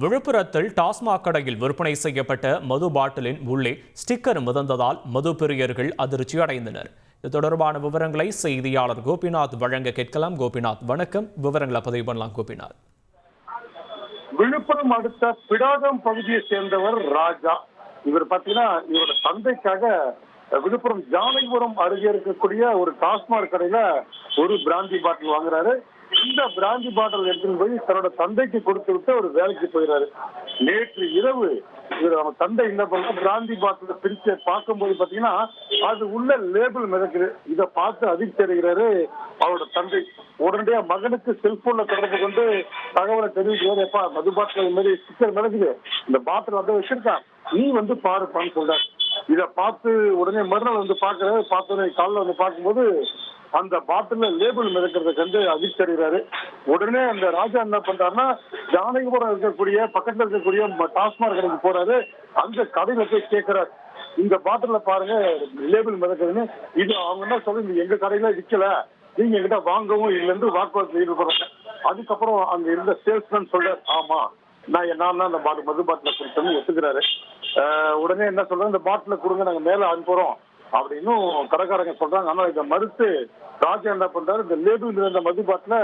விழுப்புரத்தில் டாஸ்மாக் கடையில் விற்பனை செய்யப்பட்ட மது பாட்டிலின் உள்ளே ஸ்டிக்கர் மிதந்ததால் மது பிரியர்கள் அதிர்ச்சி அடைந்தனர். இது தொடர்பான விவரங்களை செய்தியாளர் கோபிநாத் வழங்க கேட்கலாம். கோபிநாத், வணக்கம். விவரங்களை பதிவு பண்ணலாம். கோபிநாத், விழுப்புரம் அடுத்த பிடாகம் பகுதியை சேர்ந்தவர் ராஜா. இவர் பாத்தீங்கன்னா இவரோட தந்தைக்காக விழுப்புரம் ஜானகிபுரம் அருகே இருக்கக்கூடிய ஒரு டாஸ்மாக் கடையில ஒரு பிராந்தி பாட்டில் வாங்குறாரு. இந்த பிராந்தி பாட்டில் எடுத்துன்னு போய் தன்னோட தந்தைக்கு கொடுத்து விட்டு ஒரு வேலைக்கு போயிடாரு. நேற்று இரவு அவங்க தந்தை என்ன பண்ண பிராந்தி பாட்டில பிரிச்சு பார்க்கும்போது பாத்தீங்கன்னா அது உள்ள லேபிள் மிதக்குது. இதை பார்த்து அதிர்ச்சி அடைகிறாரு அவரோட தந்தை. உடனடியா மகனுக்கு செல்போன்ல தொடர்பு கொண்டு தகவலை தெரிவிக்கிறாரு. எப்பா, மது பாட்டில் இது மாதிரி ஸ்டிக்கர் மிதக்குது, இந்த பாட்டில் வந்து வச்சிருக்கான், நீ வந்து பாருப்பான்னு சொல்றாரு. இதை பார்த்து உடனே மறுநாள் வந்து பாக்குறாரு. பார்த்தோன்னே காலைல வந்து பார்க்கும்போது அந்த பாட்டில லேபிள் மிதக்கிறத கண்டு அதிர்ச்சி அடைகிறாரு. உடனே அந்த ராஜா என்ன பண்றாருன்னா ஜானகிபுரம் இருக்கக்கூடிய பக்கத்துல இருக்கக்கூடிய டாஸ்மாக் கடைக்கு போறாரு. அந்த கடையில போய் கேட்கிறாரு, இந்த பாட்டில பாருங்க லேபிள் மிதக்குதுன்னு. இது அவங்க என்ன சொல்றது, எங்க கடையில விற்கல, நீங்க எங்கிட்ட வாங்கவும் இல்லைன்னு வாக்குவாதத்தில் ஈடுபடுறாங்க. அதுக்கப்புறம் அங்க இருந்த சேல்ஸ்மேன் சொல்றாரு, ஆமா நான் அந்த மது பாட்டில கொடுத்தேன்னு ஒத்துக்கிறாரு. உடனே என்ன சொல்றாரு, இந்த பாட்டில கொடுங்க, நாங்க மேல அனுப்புறோம் அப்படின்னு கடைக்காரங்க சொல்றாங்க. ஆனா இதை மறுத்து ராஜா என்ன பண்றாரு, இந்த லேபிள் இருந்த மது பாட்டில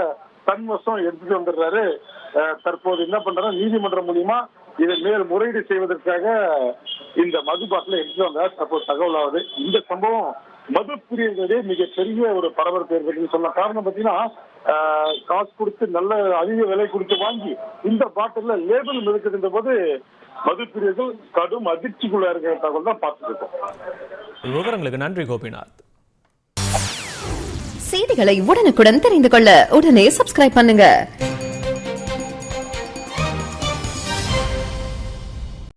தன்வசம் எடுத்துட்டு வந்துடுறாரு. தற்போது என்ன பண்றாரு, நீதிமன்றம் மூலியமா இதை மேல் முறையீடு செய்வதற்காக இந்த மது பாட்டில எடுத்துட்டு வந்தார். தற்போது தகவல் ஆகுது. இந்த சம்பவம் மது பிரியர்களே மிகப்பெரிய ஒரு பரபரப்பு ஏற்படுதுன்னு சொல்லலாம். காரணம் பாத்தீங்கன்னா காசு கொடுத்து நல்ல அதிக விலை கொடுத்து வாங்கி இந்த பாட்டில லேபிள் மிதக்குகின்ற போது மது பிரியர்கள் கடும் அதிர்ச்சிக்குள்ள இருக்கிற தகவல் தான் பார்த்துட்டு இருக்கோம். விவரங்களுக்கு நன்றி கோபிநாத். செய்திகளை உடனுக்குடன் தெரிந்து கொள்ள உடனே சப்ஸ்கிரைப் பண்ணுங்க.